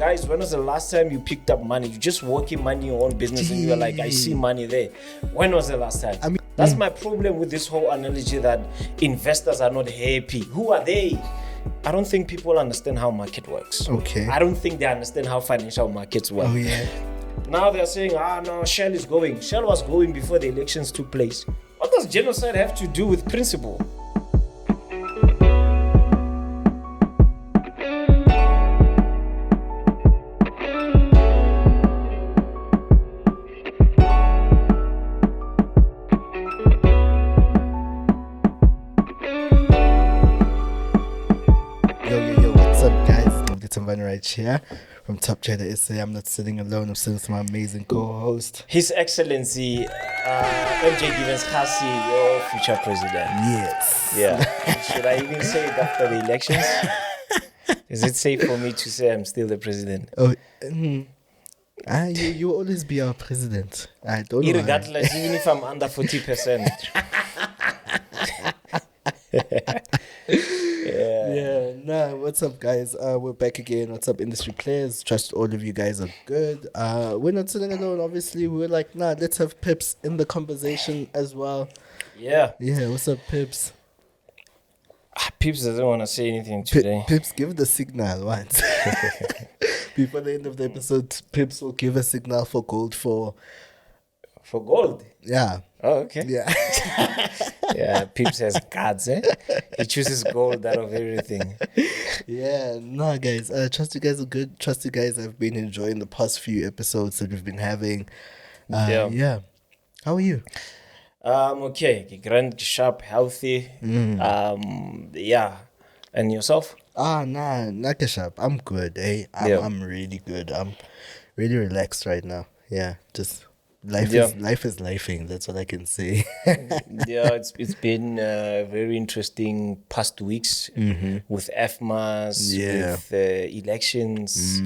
guys, when was the last time you picked up money? You just working money in your own business and you were like, I see money there. When was the last time? I mean, that's my problem with this whole analogy that investors are not happy. Who are they? I don't think people understand how market works. Okay. I don't think they understand how financial markets work. Oh, yeah. Now they're saying, no, Shell is going. Shell was going before the elections took place. What does genocide have to do with principle? Right here from Top Trader SA. I'm not sitting alone. I'm sitting with my amazing co-host, His Excellency Givens Kgasi, your future president. Yes. Yeah. Should I even say it after the elections? Is it safe for me to say I'm still the president? Oh, you will always be our president. I don't know. Irregardless, even if I'm under 40%. Yeah, nah, what's up, guys? We're back again. What's up, industry players? Trust all of you guys are good. We're not sitting alone, obviously. We're like, let's have Pips in the conversation as well. Yeah. Yeah, what's up, Pips? Pips doesn't want to say anything today. Pips, give the signal once. Before the end of the episode, Pips will give a signal for gold for gold? Yeah. Oh, okay. Yeah. Yeah, Pips has cards, eh? He chooses gold out of everything. Yeah, no, guys. Trust you guys are good. Trust you guys have been enjoying the past few episodes that we've been having. Yeah. How are you? Okay. Grand, sharp, healthy. Yeah. And yourself? Not sharp. I'm good, eh? I'm really good. I'm really relaxed right now. Yeah, just... Life is lifing. That's what I can say. Yeah, it's been very interesting past weeks with FMAS, with elections.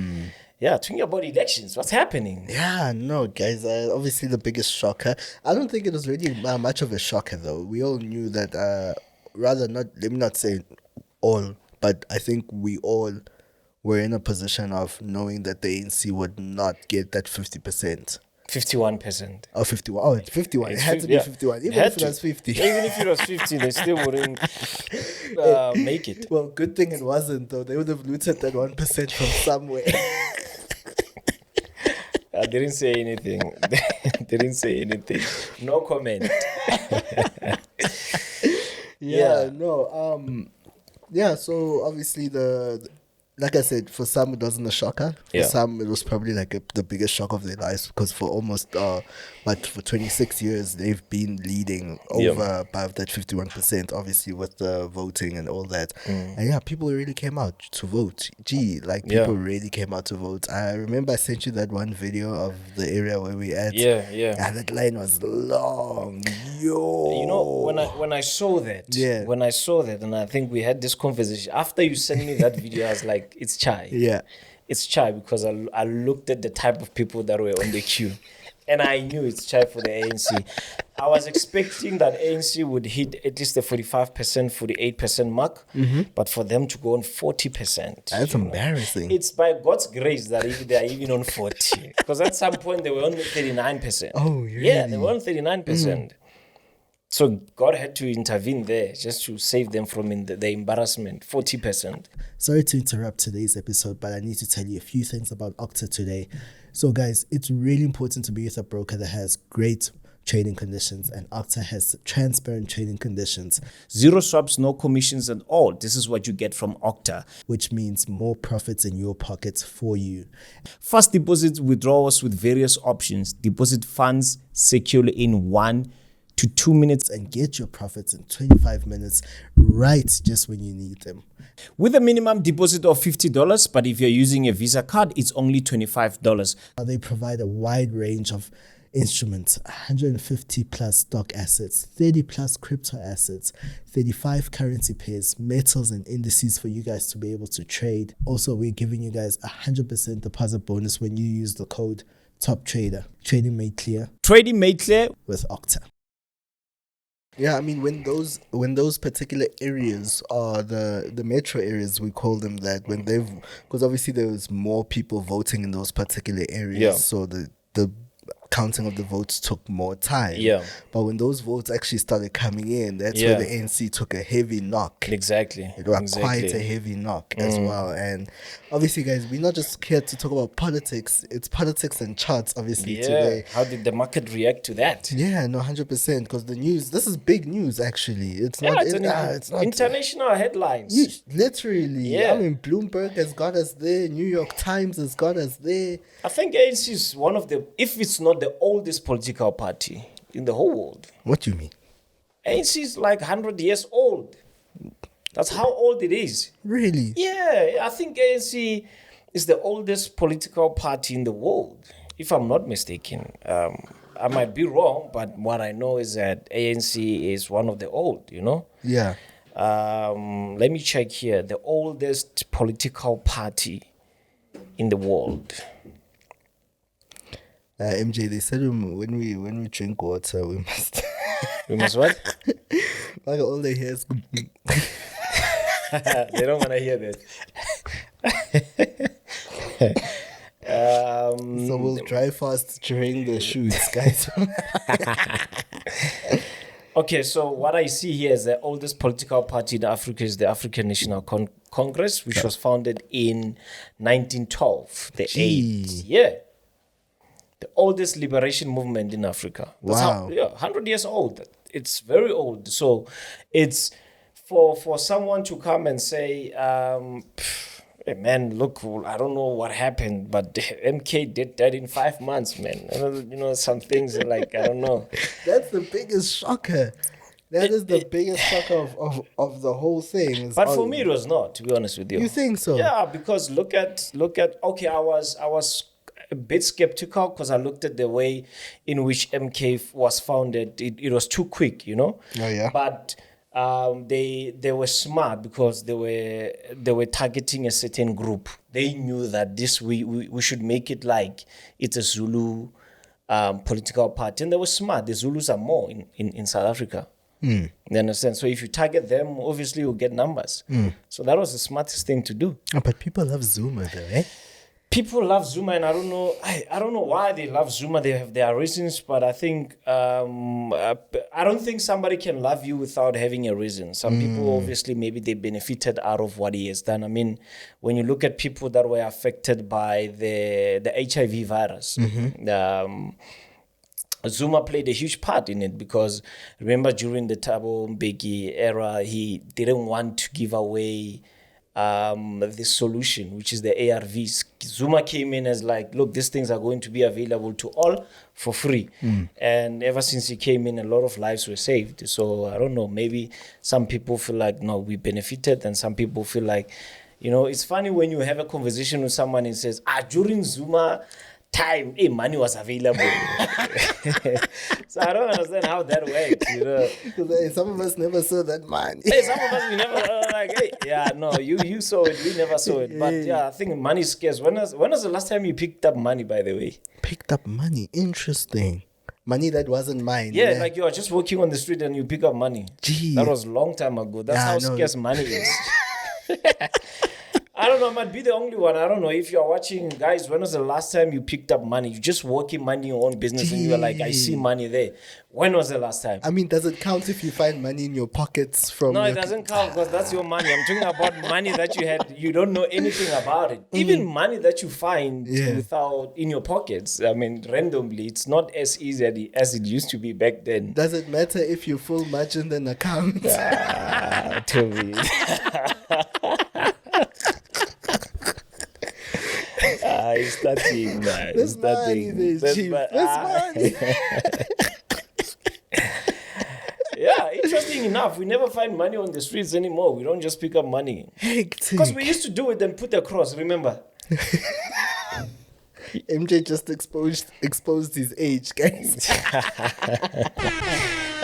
Yeah, talking about elections, what's happening? Yeah, no, guys. Obviously, the biggest shocker. I don't think it was really much of a shocker, though. We all knew that. Let me not say all, but I think we all were in a position of knowing that the ANC would not get that 50%. 51%. Oh, 51. Oh, it's 51. It had to be 51. Even if it was 50. Even if it was 50, they still wouldn't make it. Well, good thing it wasn't, though. They would have looted that 1% from somewhere. I didn't say anything. Didn't say anything. No comment. Yeah, so obviously like I said, for some it wasn't a shocker. For some it was probably like the biggest shock of their lives, because for almost for 26 years they've been leading over above that 51%, obviously with the voting and all that. And people really came out to vote. People really came out to vote. I remember I sent you that one video of the area where we at. And that line was long. You know, when I saw that, and I think we had this conversation after you sent me that video, I was like, it's chai. Yeah. It's chai, because I looked at the type of people that were on the queue and I knew it's chai for the ANC. I was expecting that ANC would hit at least the 45%, 48% mark, but for them to go on 40%. That's embarrassing. It's by God's grace that they are even on 40. Because at some point they were on 39%. Oh, really? Yeah, they were on 39%. So God had to intervene there just to save them from the embarrassment, 40%. Sorry to interrupt today's episode, but I need to tell you a few things about Octa today. So guys, it's really important to be with a broker that has great trading conditions, and Octa has transparent trading conditions. Zero swaps, no commissions at all. This is what you get from Octa, which means more profits in your pockets for you. Fast deposit withdrawals with various options. Deposit funds securely in 1 to 2 minutes and get your profits in 25 minutes, right just when you need them. With a minimum deposit of $50, but if you're using a Visa card, it's only $25. They provide a wide range of instruments, 150 plus stock assets, 30 plus crypto assets, 35 currency pairs, metals and indices for you guys to be able to trade. Also, we're giving you guys 100% deposit bonus when you use the code TOPTRADER. Trading made clear. Trading made clear with Octa. Yeah, I mean when those particular areas are the metro areas, we call them that, when because obviously there was more people voting in those particular areas, Yeah. so the counting of the votes took more time. Yeah. But when those votes actually started coming in, that's Yeah. where the ANC took a heavy knock. Exactly. It was quite a heavy knock as well. And obviously, guys, we're not just here to talk about politics. It's politics and charts, obviously, today. How did the market react to that? Yeah, no, 100%. Because the news, this is big news, actually. It's not. It's not international headlines. Literally. Yeah. I mean, Bloomberg has got us there. New York Times has got us there. I think ANC is one of the, if it's not the oldest political party in the whole world. What do you mean? ANC is like 100 years old. That's how old it is. Really? Yeah, I think ANC is the oldest political party in the world, if I'm not mistaken. I might be wrong, but what I know is that ANC is one of the old, you know? Yeah. Let me check here. The oldest political party in the world. MJ, they said when we drink water, we must. We must what? Like all they hear is. They don't want to hear this. So we'll drive fast during the shoots, guys. Okay, so what I see here is the oldest political party in Africa is the African National Congress, which was founded in 1912. The eighth, yeah. The oldest liberation movement in Africa. That's Wow. 100 years old. It's very old. So it's for someone to come and say, hey, man, look, I don't know what happened, but MK did that in 5 months, man. You know, some things are like, I don't know. That's the biggest shocker. That is the biggest shocker of the whole thing. But for me, it was not, to be honest with you. You think so? Yeah, because look at. Okay, I was a bit skeptical because I looked at the way in which MK was founded. It was too quick, you know. Oh yeah. But they were smart because they were targeting a certain group. They knew that this we should make it like it's a Zulu political party, and they were smart. The Zulus are more in South Africa. You understand? So if you target them, obviously you'll get numbers. So that was the smartest thing to do. Oh, but people love Zuma though, eh? People love Zuma, and I don't know. I don't know why they love Zuma. They have their reasons, but I think I don't think somebody can love you without having a reason. Some people, obviously, maybe they benefited out of what he has done. I mean, when you look at people that were affected by the HIV virus, Zuma played a huge part in it, because remember during the Thabo Mbeki era, he didn't want to give away the solution, which is the ARVs. Zuma came in as like, look, these things are going to be available to all for free. And ever since he came in, a lot of lives were saved. So I don't know, maybe some people feel like, no, we benefited, and some people feel like, you know, it's funny when you have a conversation with someone and says, during Zuma time, money was available. So I don't understand how that works, you know. Because some of us never saw that money. Some of us, we never you saw it, we never saw it. But yeah, I think money is scarce. When was the last time you picked up money, by the way? Picked up money? Interesting. Money that wasn't mine. Yeah, like you are just walking on the street and you pick up money. Gee. That was a long time ago. That's how scarce money is. I don't know, I might be the only one. I don't know if you're watching, guys. When was the last time you picked up money? You just working money in your own business and you're like, I see money there. When was the last time? I mean, does it count if you find money in your pockets from? No, it doesn't count, because that's your money. I'm talking about money that you had. You don't know anything about it. Even money that you find without in your pockets. I mean, randomly, it's not as easy as it used to be back then. Does it matter if you full margin an account? To me. It's starting, man. This money is cheap. This money. Yeah, interesting enough, we never find money on the streets anymore. We don't just pick up money. Because we used to do it and put across, remember? MJ just exposed his age, guys.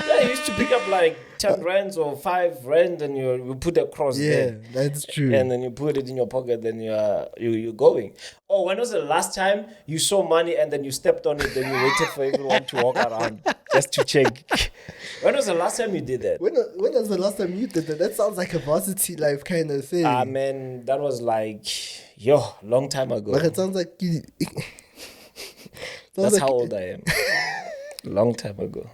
Yeah, you used to pick up like 10 rands or 5 rand, and you put a cross there. Yeah, that's true. And then you put it in your pocket, then you're going. Or when was the last time you saw money and then you stepped on it, then you waited for everyone to walk around just to check? When was the last time you did that? When was the last time you did that? That sounds like a varsity life kind of thing. Man, that was like, long time ago. But it sounds like you... That's how old I am. Long time ago.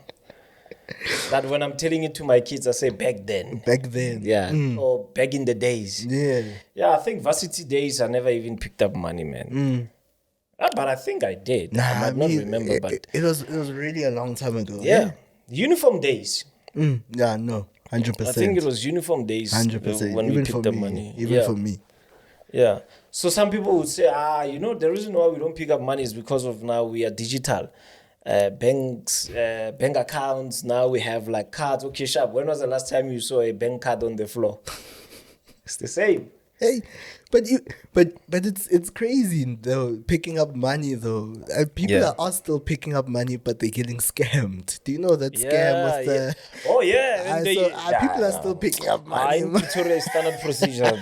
That when I'm telling it to my kids, I say back then. Back then. Yeah. Or back in the days. Yeah. Yeah, I think varsity days, I never even picked up money, man. But I think I did. I might not remember, but... It was really a long time ago. Yeah. Uniform days. Yeah, no. 100%. I think it was uniform days 100%. when even we picked up me, money. Even for me. Yeah. So some people would say, the reason why we don't pick up money is because of now we are digital. Banks, bank accounts, now we have like cards. Okay, sharp. When was the last time you saw a bank card on the floor? It's the same. Hey, but it's crazy though, picking up money though. People are still picking up money, but they're getting scammed. Do you know that scam with the... Oh yeah. People are still picking up money. It's standard procedure.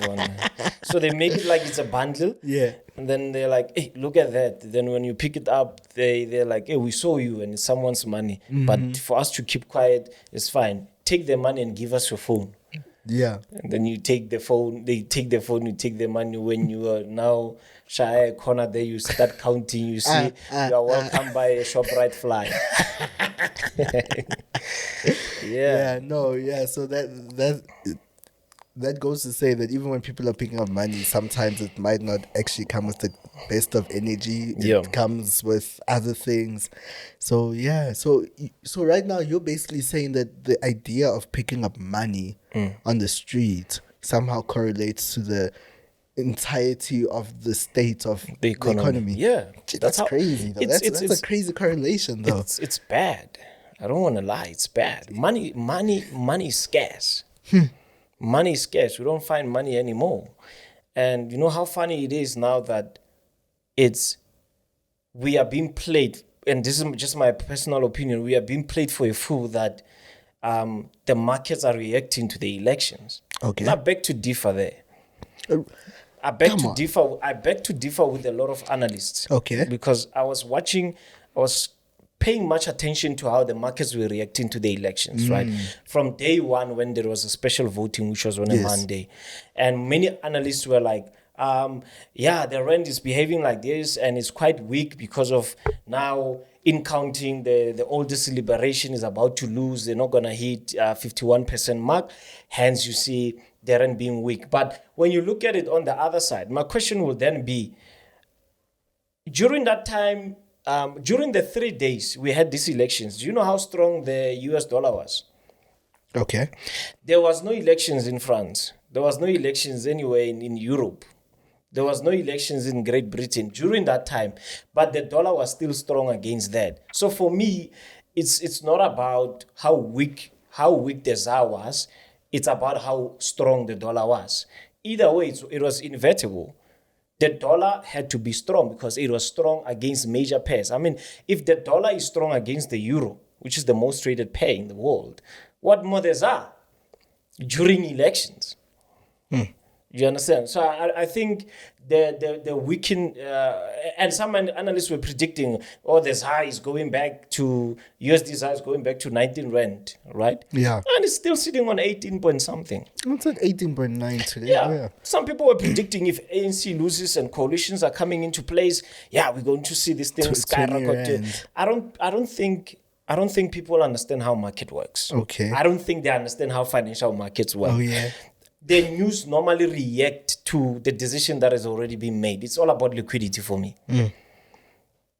So they make it like it's a bundle. Yeah. And then they're like, hey, look at that. Then when you pick it up, they're like, hey, we saw you and it's someone's money. But for us to keep quiet, it's fine. Take the money and give us your phone. Yeah. And then you take the phone, they take the phone, you take the money. When you are now shy a corner there, you start counting, you see, you are welcome by a ShopRite fly. So that goes to say that even when people are picking up money, sometimes it might not actually come with the best of energy. It comes with other things. So so right now you're basically saying that the idea of picking up money on the street somehow correlates to the entirety of the state of the economy. Yeah. That's crazy though. That's a crazy correlation though. It's bad. I don't want to lie. It's bad. Money is scarce. Money is scarce. We don't find money anymore. And you know how funny it is now that we are being played, and this is just my personal opinion, we are being played for a fool that the markets are reacting to the elections. Okay. And I beg to differ there. I beg to differ with a lot of analysts. Okay. Because I was paying much attention to how the markets were reacting to the elections, right? From day one when there was a special voting, which was on a Monday. And many analysts were like, the rand is behaving like this and it's quite weak because of now in counting, the oldest liberation is about to lose. They're not going to hit 51% mark. Hence, you see the rand being weak. But when you look at it on the other side, my question will then be, during that time, during the 3 days we had these elections, do you know how strong the US dollar was? Okay. There was no elections in France. There was no elections anywhere in Europe. There was no elections in Great Britain during that time. But the dollar was still strong against that. So for me, it's not about how weak the ZAR was. It's about how strong the dollar was. Either way, it was inevitable. The dollar had to be strong because it was strong against major pairs. I mean, if the dollar is strong against the euro, which is the most traded pair in the world, what more the ZAR during elections? You understand? So I think the weaken, and some analysts were predicting, the ZAR is going back to, USD ZAR is going back to 19 rand, right? Yeah. And it's still sitting on 18 point something. It's at 18.9 today. Yeah. Some people were predicting if ANC loses and coalitions are coming into place, we're going to see this thing skyrocket. I don't think people understand how market works. Okay. I don't think they understand how financial markets work. Oh, yeah. The news normally react to the decision that has already been made. It's all about liquidity for me.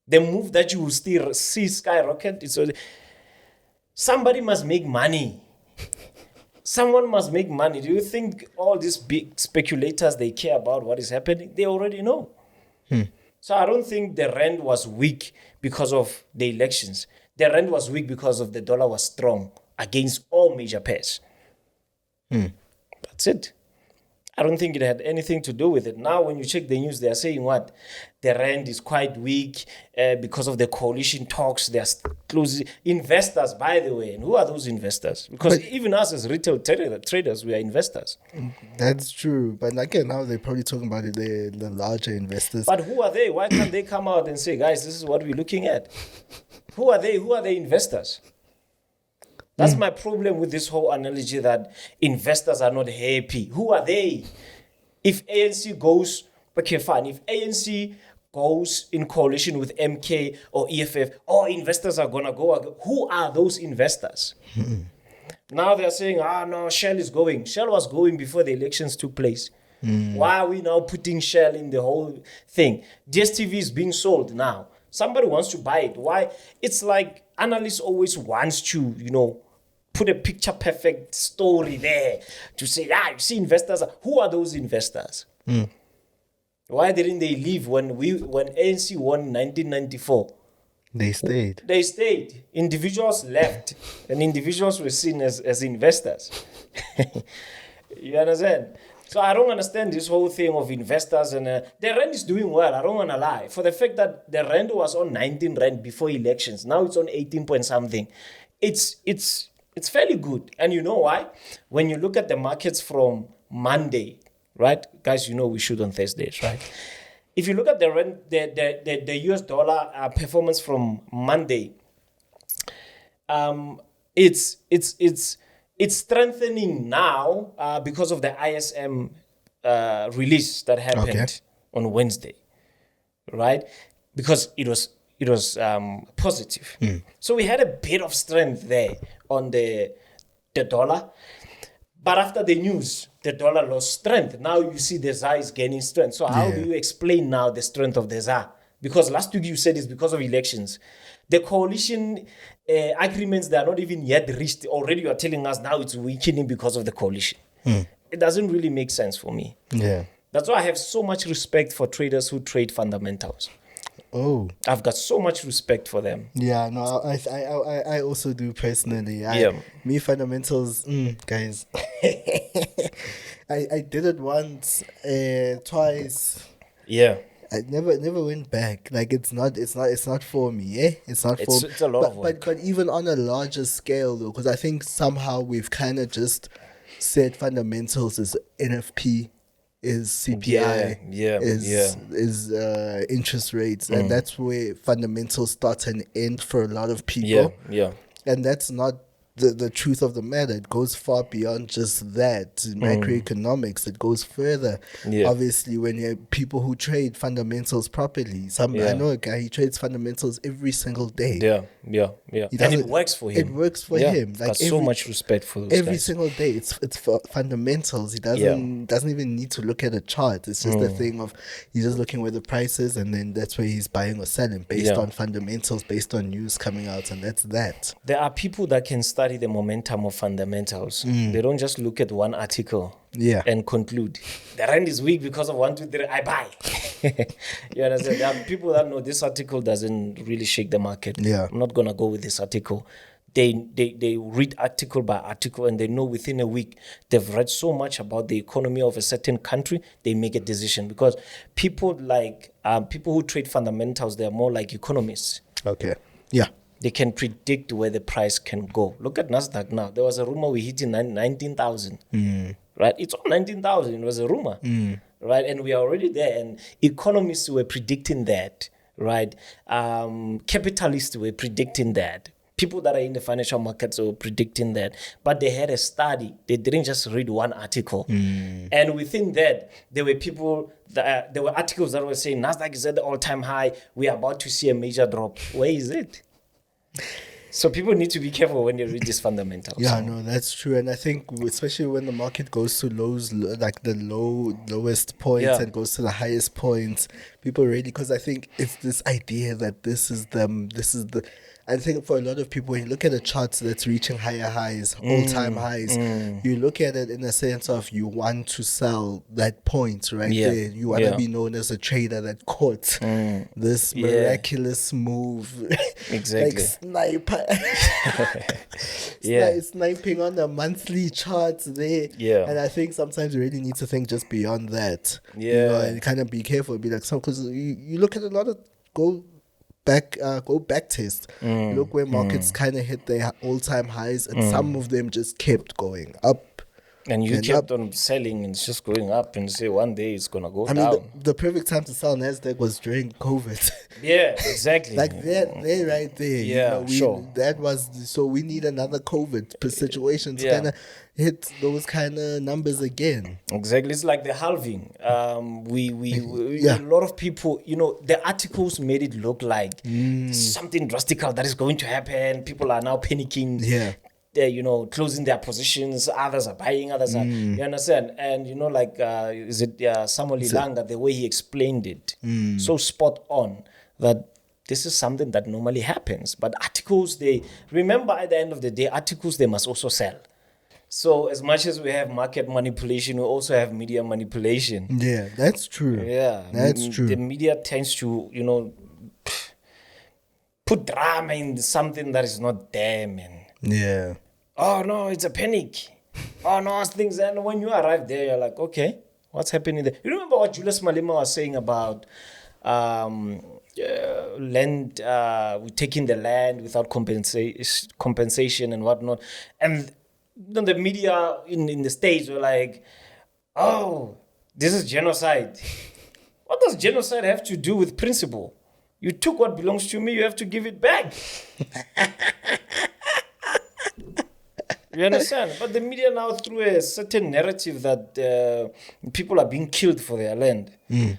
The move that you will still see skyrocket, somebody must make money. Someone must make money. Do you think all these big speculators, they care about what is happening? They already know. So I don't think the rand was weak because of the elections. The rand was weak because of the dollar was strong against all major pairs. That's it. I don't think it had anything to do with it. Now, when you check the news, they are saying what? The rand is quite weak because of the coalition talks. They are closing. Investors, by the way. And who are those investors? Because even us as retail traders, we are investors. That's true. But again, now they're probably talking about it, the larger investors. But who are they? Why can't they come out and say, guys, this is what we're looking at? Who are they? Who are the investors? That's my problem with this whole analogy that investors are not happy. Who are they? If ANC goes, okay, fine. If ANC goes in coalition with MK or EFF, investors are going to go. Who are those investors? Now they're saying, no, Shell is going. Shell was going before the elections took place. Why are we now putting Shell in the whole thing? DSTV is being sold now. Somebody wants to buy it. Why? It's like analysts always wants to, put a picture perfect story there to say, you see investors. Who are those investors? Why didn't they leave when ANC won 1994? They stayed. They stayed. Individuals left, and individuals were seen as investors. You understand? So I don't understand this whole thing of investors. And the rand is doing well. I don't want to lie. For the fact that the rand was on 19 rand before elections, now it's on 18 point something. It's fairly good. And you know why? When you look at the markets from Monday, right? Guys, we shoot on Thursdays, right? If you look at the rand, the US dollar performance from Monday, it's strengthening now because of the ISM release that happened on Wednesday, right? Because it was positive. So we had a bit of strength there on the dollar. But after the news, the dollar lost strength. Now you see the ZAR is gaining strength. So how do you explain now the strength of the ZAR? Because last week you said it's because of elections. The coalition agreements, they are not even yet reached. Already you are telling us now it's weakening because of the coalition. It doesn't really make sense for me. Yeah. That's why I have so much respect for traders who trade fundamentals. Oh, I've got so much respect for them. Yeah, no, I also do personally. Me fundamentals, guys. I did it once, twice. Yeah. I never went back. Like it's not for me. It's not for. It's a lot of work. But even on a larger scale though, because I think somehow we've kind of just said fundamentals is NFP. Is CPI, is interest rates, and that's where fundamentals start and end for a lot of people. And that's not the truth of the matter. It goes far beyond just that. Macroeconomics, it goes further. Obviously, when you have people who trade fundamentals properly, I know a guy, he trades fundamentals every single day. And it works for him. It works for him. Like so much respect for those every guys. single day. It's for fundamentals. He doesn't even need to look at a chart. It's just a thing of he's just looking where the price is, and then that's where he's buying or selling based on fundamentals, based on news coming out, and that's that. There are people that can study the momentum of fundamentals. They don't just look at one article and conclude the rand is weak because of 1, 2, 3. I buy. You understand? There are people that know this article doesn't really shake the market. I'm not gonna go with this article. They read article by article, and they know within a week they've read so much about the economy of a certain country, they make a decision. Because people who trade fundamentals, they're more like economists. They can predict where the price can go. Look at Nasdaq now. There was a rumor we hit in 19,000. Right? It's on 19,000. It was a rumor. Right? And we are already there. And economists were predicting that. Right? Capitalists were predicting that. People that are in the financial markets were predicting that. But they had a study. They didn't just read one article. And within that, there were articles that were saying Nasdaq is at the all-time high. We are about to see a major drop. Where is it? So people need to be careful when they read these fundamentals. No, that's true. And I think especially when the market goes to lows, like the lowest points and goes to the highest points, people really, because I think it's this idea that this is the I think for a lot of people, when you look at the charts that's reaching higher highs, all-time highs, you look at it in a sense of you want to sell that point right there. You want to be known as a trader that caught this miraculous move. Exactly. Like sniper. Sniping on the monthly charts there. Yeah. And I think sometimes you really need to think just beyond that. Yeah. You know, and kind of be careful. Be like, because you look at a lot of go back test. Look where markets kind of hit their all-time highs, and some of them just kept going up. And you kept on selling, and it's just going up, and say one day it's gonna go down. I mean, the perfect time to sell Nasdaq was during COVID. Yeah, exactly. Like they're right there. Yeah, sure. That was so we need another COVID situation to kind of hit those kind of numbers again. Exactly, it's like the halving. A lot of people, you know, the articles made it look like something drastic that is going to happen. People are now panicking. Yeah. They're, you know, closing their positions. Others are buying. Others are. You understand? And you know, like, is it Samuel Ilanga? The way he explained it, so spot on that this is something that normally happens. But articles, they remember at the end of the day, articles they must also sell. So as much as we have market manipulation, we also have media manipulation. Yeah, that's true. Yeah, that's true. The media tends to, you know, put drama in something that is not there, man. Yeah. Oh no, it's a panic. Oh no, things. And when you arrive there, you're like, okay, what's happening there? You remember what Julius Malema was saying about land, taking the land without compensation and whatnot, and then the media in the States were like, oh, this is genocide. What does genocide have to do with principle? You took what belongs to me, you have to give it back. You understand? But the media now, through a certain narrative that people are being killed for their land, the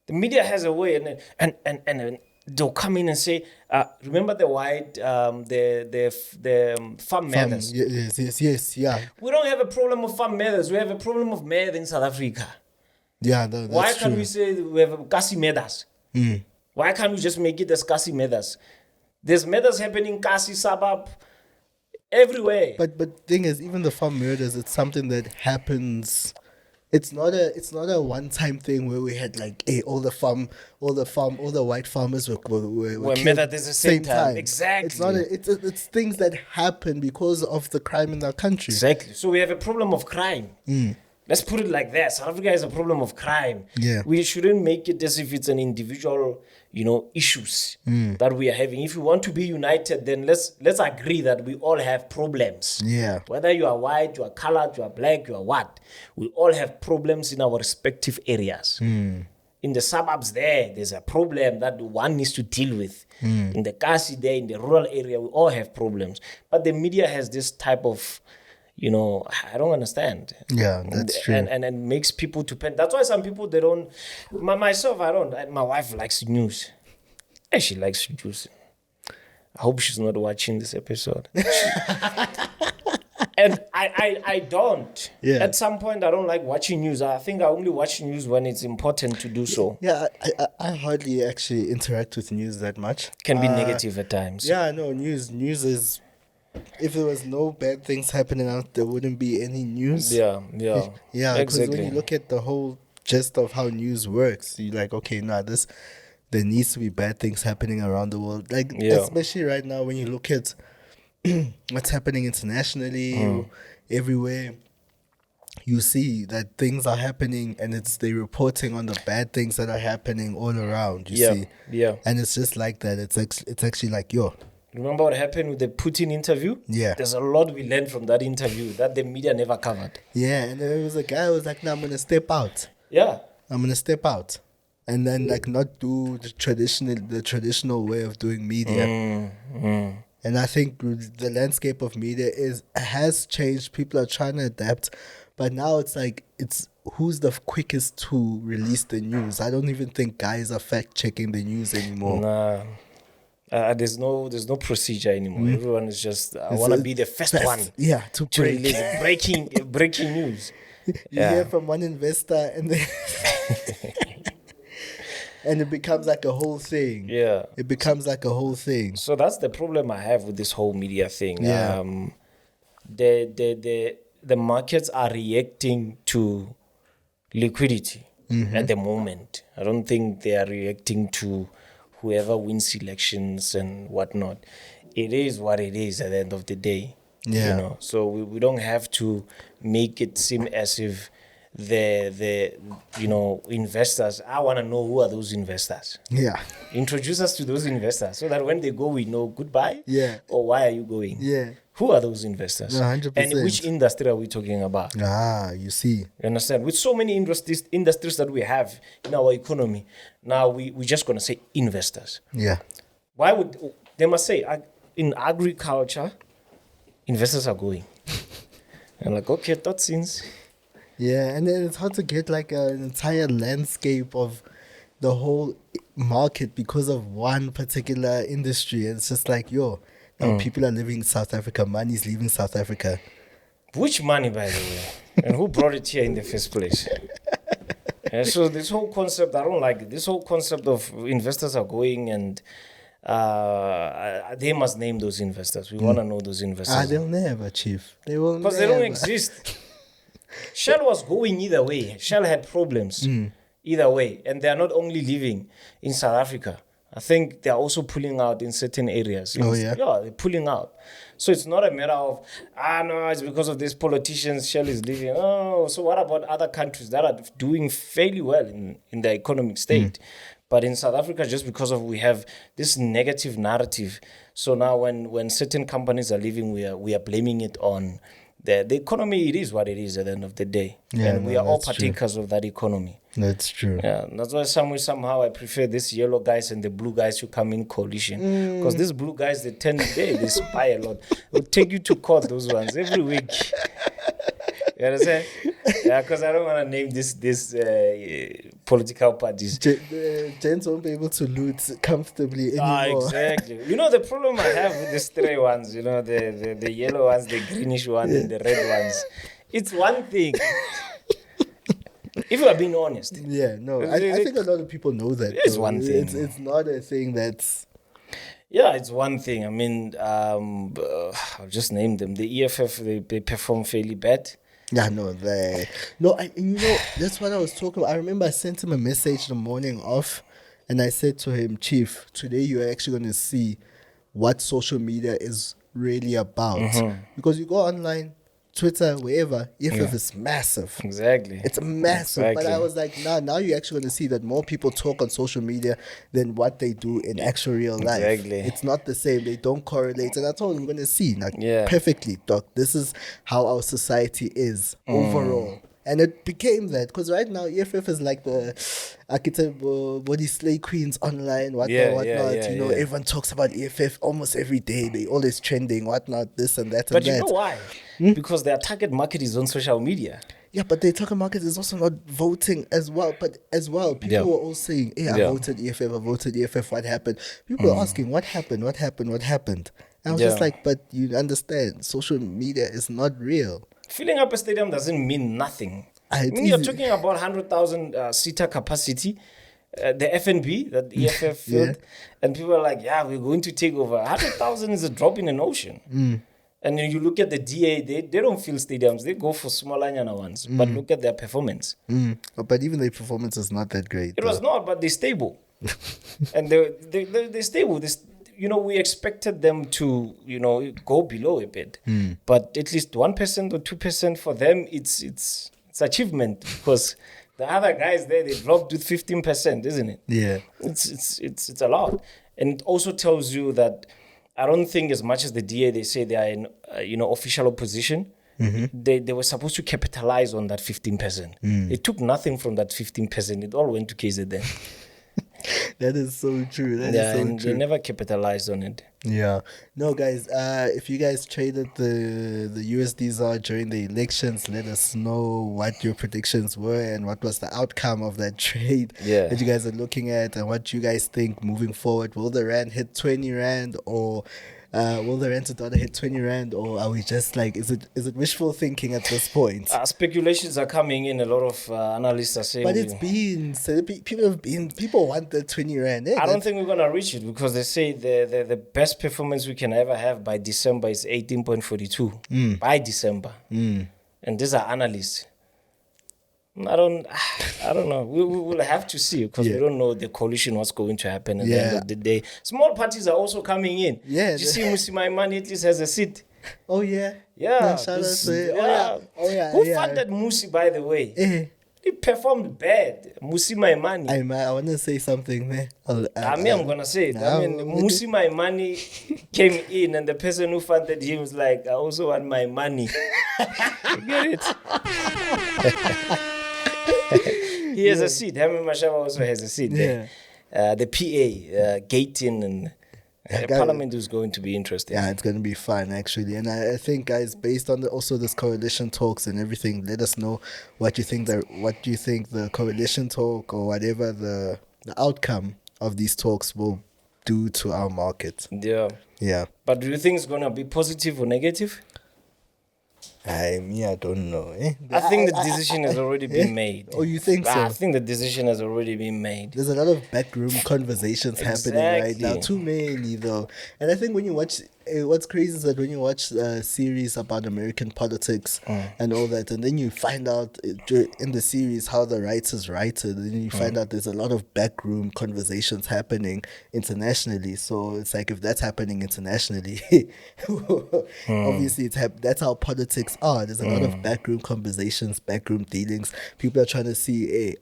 media has a way, and they'll come in and say, remember the white, the farm mothers? Yes, yeah. We don't have a problem of farm mothers. We have a problem of meth in South Africa. Yeah, no, that's Why can't true. we say we have Kgasi mothers? Why can't we just make it as Kgasi mothers? There's mothers happening in Kgasi suburb, everywhere. But thing is, even the farm murders, it's something that happens. It's not a one-time thing where we had like all the white farmers were killed murdered at the same time. Exactly. It's things that happen because of the crime in our country. Exactly. So we have a problem of crime. Let's put it like that. South Africa has a problem of crime. Yeah. We shouldn't make it as if it's an individual, you know, issues that we are having. If we want to be united, then let's agree that we all have problems. Yeah. Whether you are white, you are colored, you are black, you are what, we all have problems in our respective areas. In the suburbs there's a problem that one needs to deal with. In the Kgasi there, in the rural area, we all have problems. But the media has this type of, you know, I don't understand. Yeah, that's true. And makes people to pen. That's why some people, they don't. Myself, I don't. My wife likes news. And she likes news. I hope she's not watching this episode. And I don't. Yeah. At some point, I don't like watching news. I think I only watch news when it's important to do so. Yeah, I hardly actually interact with news that much. Can be negative at times. Yeah, no, news is... If there was no bad things happening out, there wouldn't be any news. Yeah. Yeah, because Exactly. when you look at the whole gist of how news works, you're like, okay, there needs to be bad things happening around the world. Like, especially right now when you look at what's happening internationally, everywhere, you see that things are happening and they're reporting on the bad things that are happening all around, you see. Yeah. And it's just like that. It's actually like, Remember what happened with the Putin interview? Yeah. There's a lot we learned from that interview that the media never covered. Yeah, and there was a guy who was like, no, I'm going to step out. Yeah. I'm going to step out. And then like not do the traditional way of doing media. And I think the landscape of media has changed. People are trying to adapt. But now it's like, who's the quickest to release the news? I don't even think guys are fact-checking the news anymore. Nah. There's no procedure anymore. Everyone is just, I want to be the first one to release breaking news. You hear from one investor and then... And it becomes like a whole thing. Yeah. It becomes like a whole thing. So that's the problem I have with this whole media thing. Yeah. The markets are reacting to liquidity at the moment. I don't think they are reacting to whoever wins elections and whatnot. It is what it is at the end of the day. Yeah. You know, so we don't have to make it seem as if the investors. I want to know who are those investors. Yeah. Introduce us to those investors so that when they go, we know goodbye. Yeah. Or why are you going? Yeah. Who are those investors? 100%. And which industry are we talking about? You see. You understand? With so many industries that we have in our economy, now we're just going to say investors. Yeah. Why would they must say in agriculture, investors are going? And like, okay, that since. Yeah, and then it's hard to get like an entire landscape of the whole market because of one particular industry. And it's just like, now people are leaving South Africa, money's leaving South Africa. Which money, by the way? And who brought it here in the first place? And so this whole concept, I don't like it. This whole concept of investors are going and they must name those investors. We want to know those investors. They'll never, Chief. They will never. Because they don't exist. Shell was going either way. Shell had problems either way. And they are not only living in South Africa. I think they are also pulling out in certain areas. Oh, yeah? Yeah, they're pulling out. So it's not a matter of, no, it's because of these politicians, Shell is leaving. Oh, so what about other countries that are doing fairly well in their economic state? But in South Africa, just because of we have this negative narrative, so now when certain companies are leaving, we are blaming it on the economy. It is what it is at the end of the day. And we are all partakers of that economy. That's true. Yeah, that's why somehow I prefer these yellow guys and the blue guys who come in coalition. Because these blue guys, they spy a lot. They'll take you to court, those ones, every week. You understand? Yeah, because I don't want to name this political parties. Gents won't be able to loot comfortably anymore. Exactly. You know, the problem I have with these three ones, you know, the yellow ones, the greenish ones, and the red ones. It's one thing. If you are being honest. Yeah, no. I think a lot of people know that. It's one thing. It's not a thing that's... Yeah, it's one thing. I mean, I'll just name them. The EFF, they perform fairly bad. Yeah, no, that's what I was talking about. I remember I sent him a message the morning off, and I said to him, Chief, today you're actually going to see what social media is really about. Because you go online, Twitter, wherever, EFF is massive. Exactly. It's massive. Exactly. But I was like, now you're actually going to see that more people talk on social media than what they do in actual real life. Exactly. It's not the same. They don't correlate. And that's all I'm going to see. Perfectly, Doc. This is how our society is overall. And it became that. Because right now, EFF is like the body slay queens online, whatnot. Everyone talks about EFF almost every day. They always trending, whatnot, this and that and But that. you know why? Because their target market is on social media. Yeah, but their target market is also not voting as well. But as well, people were all saying, hey, I voted EFF, what happened? People were asking, what happened? And I was just like, but you understand, social media is not real. Filling up a stadium doesn't mean nothing. I mean, you're talking about 100,000 seater capacity, the FNB that the EFF filled, and people are like, we're going to take over. 100,000 is a drop in an ocean. And then you look at the DA, they don't fill stadiums. They go for smaller ones. But look at their performance. But even their performance is not that great. It was not, but they're stable. And they're stable. We expected them to, go below a bit. But at least 1% or 2% for them, it's achievement. Because the other guys there, they dropped with 15%, isn't it? Yeah. It's a lot. And it also tells you that I don't think as much as the DA, they say they are in, official opposition. They were supposed to capitalize on that 15%. They took nothing from that 15%. It all went to KZN. That is so true. They never capitalized on it. Yeah. No, guys, if you guys traded the USD ZAR during the elections, let us know what your predictions were and what was the outcome of that trade that you guys are looking at and what you guys think moving forward. Will the Rand hit 20 Rand or Will the rand to dollar hit 20 rand, or are we just like, is it wishful thinking at this point? Speculations are coming in. A lot of analysts are saying, but it's been people want the 20 rand. I don't think we're gonna reach it, because they say the best performance we can ever have by December is 18.42 by December, and these are analysts. I don't know. We will have to see, because we don't know the coalition, what's going to happen at the end of the day. Small parties are also coming in. Yeah. You see, Musimai at least has a seat. Oh yeah. Yeah. Who Who funded Musi, by the way? He performed bad. Musi Maimani. I want to say something there. I'm gonna say it. Musi Maimani came in, and the person who funded him was like, I also want my money. You get it? He has a seat. Hemi Mashaba also has a seat there. The PA, gating, and Parliament is going to be interesting. Yeah, it's going to be fun, actually. And I think, guys, based on also this coalition talks and everything, let us know what you think the coalition talk, or whatever the outcome of these talks will do to our market. Yeah. But do you think it's going to be positive or negative? I don't know. I think the decision has already been made. Oh, you think so? I think the decision has already been made. There's a lot of backroom conversations happening right now. Too many, though. And I think when you watch, what's crazy is that when you watch a series about American politics and all that, and then you find out in the series how the writers write it, and then you find out there's a lot of backroom conversations happening internationally. So it's like, if that's happening internationally, obviously that's how politics are. There's a lot of backroom conversations, backroom dealings. People are trying to see, hey,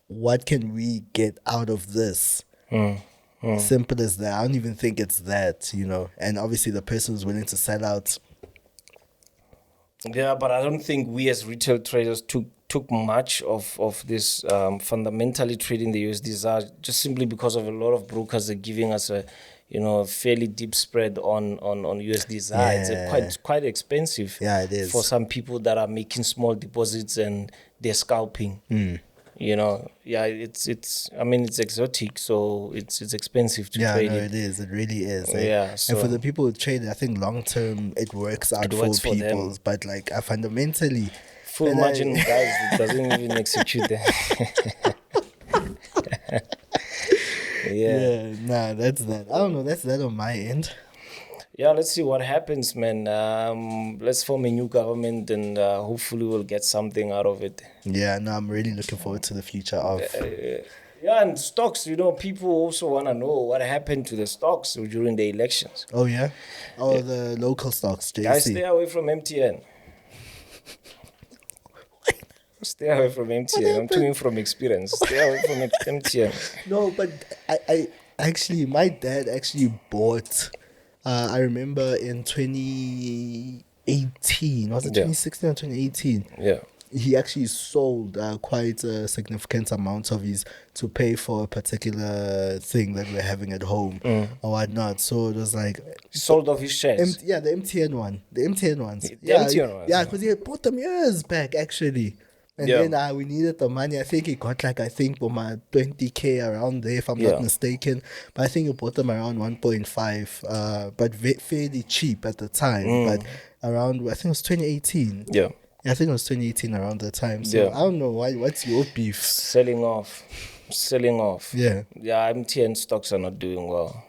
what can we get out of this? Simple as that. I don't even think it's that, and obviously the person who's willing to sell out. Yeah, but I don't think we as retail traders took much of this fundamentally trading the USD ZAR, just simply because of a lot of brokers are giving us a fairly deep spread on USD ZAR. It's quite expensive. Yeah, it is. For some people that are making small deposits and they're scalping. It's exotic, so it's expensive to trade. Yeah, no, it is. It really is. Yeah, so and for the people who trade, I think long term it works out for people. Them. But like, fundamentally, full margin guys, it doesn't even execute that. That's that. I don't know. That's that on my end. Yeah, let's see what happens, man. Let's form a new government, and hopefully we'll get something out of it. Yeah, no, I'm really looking forward to the future of... and stocks, people also want to know what happened to the stocks during the elections. Oh, yeah? The local stocks, JC. Guys, stay away from MTN. Stay away from MTN. I'm talking from experience. Stay away from MTN. No, but I actually, my dad actually bought... I remember in 2018, was it 2016 or 2018? Yeah. He actually sold quite a significant amount of his to pay for a particular thing that we're having at home or whatnot. So it was like... He sold off his shares? The MTN one. The MTN ones. MTN ones? Yeah, because he had bought them years back, actually. And then we needed the money. I think he got my 20K around there, if I'm not mistaken. But I think he bought them around 1.5, but fairly cheap at the time. But around, I think it was 2018. Yeah, I think it was 2018 around the time. So I don't know, what's your beef? Selling off. Yeah. Yeah, MTN stocks are not doing well.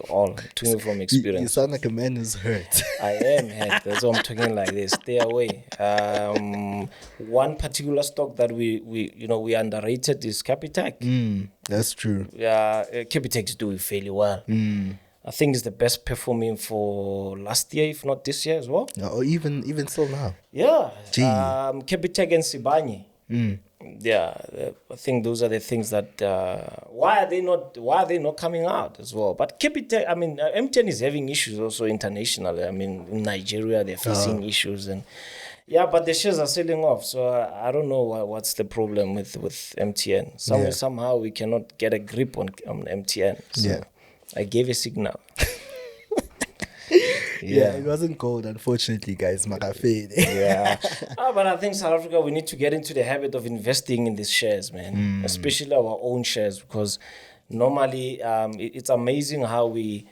All talking from experience. You sound like a man who's hurt. I am hurt. That's why I'm talking like this. Stay away. One particular stock that we underrated is Capitec. That's true. Yeah, Capitec is doing fairly well. I think it's the best performing for last year, if not this year as well. Or even still now. Yeah. Capitec and Sibanye. Yeah, I think those are the things that why are they not coming out as well? But Capitec, MTN is having issues also internationally. In Nigeria they're facing issues, and but the shares are selling off. So I don't know what's the problem with MTN. Somehow we cannot get a grip on MTN. So I gave a signal. Yeah, it wasn't gold, unfortunately, guys. But I think South Africa, we need to get into the habit of investing in these shares, man, especially our own shares, because normally it's amazing how we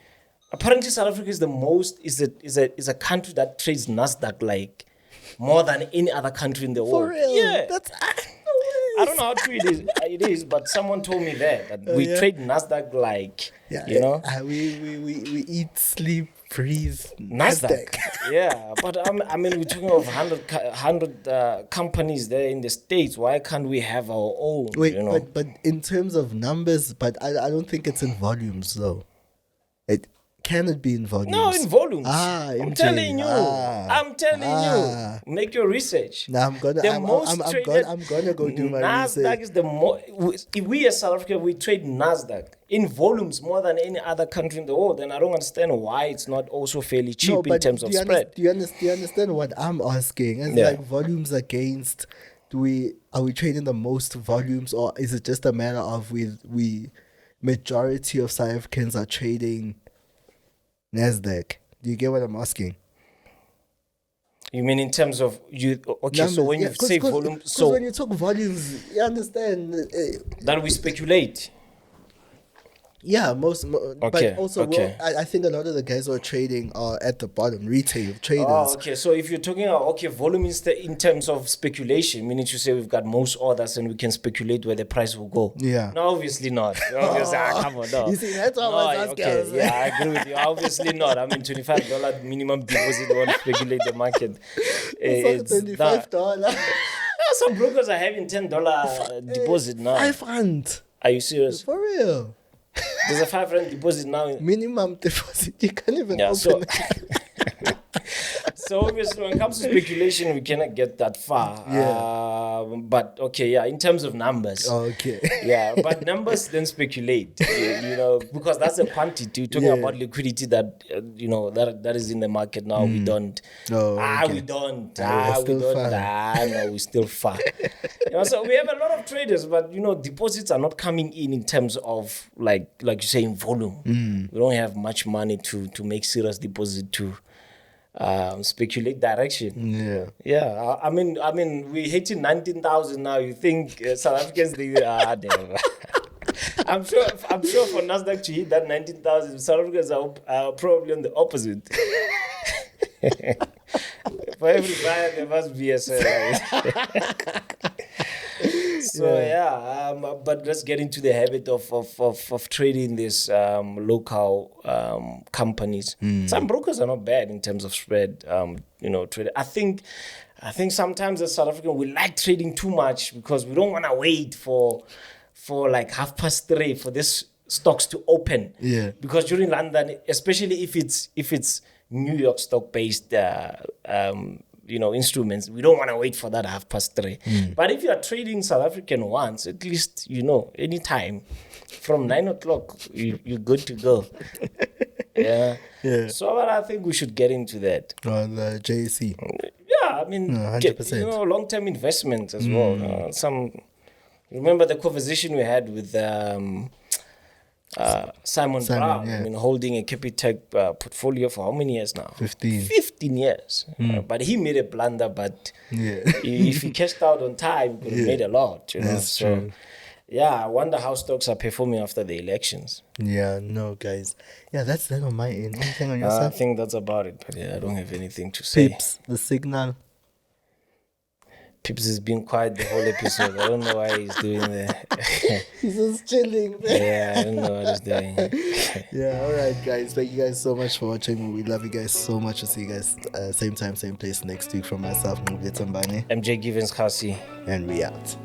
Apparently, South Africa is the most is a country that trades Nasdaq like more than any other country in the world. For real? Yeah, That's I don't know how true it is, but someone told me that we trade Nasdaq like you know. We eat, sleep, breathe Nasdaq. Yeah, but I mean, we're talking of 100 companies there in the States. Why can't we have our own? Wait, you know? but in terms of numbers, but I don't think it's in volumes though. Can it be in volumes? No, in volumes. I'm telling you. I'm telling you. Make your research. Now I'm gonna go do my Nasdaq research. is the most. If we as South Africa, we trade Nasdaq in volumes more than any other country in the world, then I don't understand why it's not also fairly cheap in terms of spread. Do you understand what I'm asking? It's like volumes against. Are we trading the most volumes, or is it just a matter of we majority of South Africans are trading Nasdaq? Do you get what I'm asking? You mean in terms of you? Okay, Numbers, so when you say volume, so when you talk volumes, you understand that we speculate. Yeah, but also, okay. I think a lot of the guys who are trading are at the bottom, retail traders. Oh, okay. So if you're talking about, volume is in terms of speculation, meaning to say we've got most orders and we can speculate where the price will go. Yeah. No, obviously not. Obviously, come on, no. You see, that's what I was asking. Okay. Yeah, I agree with you. Obviously not. I mean, $25 minimum deposit won't speculate the market. It's $25. Some brokers are having $10 deposit now. $500. Are you serious? For real? There's a $500 deposit now. Minimum deposit. You can't even open it. So obviously, when it comes to speculation, we cannot get that far. Yeah. But in terms of numbers. Okay. Yeah, but numbers then speculate, because that's a quantity. Talking about liquidity that, that is in the market now. We don't. Oh, okay. We don't. We're No, we're still far. So we have a lot of traders, but, deposits are not coming in terms of, like you say, in volume. We don't have much money to make serious deposit to speculate direction. Yeah. I mean, we're hitting 19,000 now. You think South Africans? I'm sure for Nasdaq to hit that 19,000, South Africans are probably on the opposite. For every buyer, there must be a seller. So but let's get into the habit of trading these local companies. Some brokers are not bad in terms of spread. Trade. I think sometimes as South African we like trading too much because we don't want to wait for like 3:30 for this stocks to open. Yeah. Because during London, especially if it's New York stock based instruments, we don't want to wait for that 3:30. But if you are trading South African ones, at least anytime from 9 o'clock you're good to go. Yeah. So I think we should get into that on the JSE. Yeah, I mean 100%. Long-term investments as well. Remember the conversation we had with Simon Brown, yeah. I mean, holding a Capitec portfolio for how many years now? 15 years. But he made a blunder, but yeah. if he cashed out on time, he could have made a lot. That's true. Yeah, I wonder how stocks are performing after the elections. Yeah, no, guys. Yeah, that's that on my end. Anything on your side? I think that's about it, but I don't have anything to say. Pips, the signal. Pips has been quiet the whole episode. I don't know why he's doing that. He's just chilling. Yeah, I don't know what he's doing. Yeah, all right, guys. Thank you guys so much for watching. We love you guys so much. We'll see you guys same time, same place next week. From myself, Nqobile Tembane. MJ Givens Kgasi. And we out.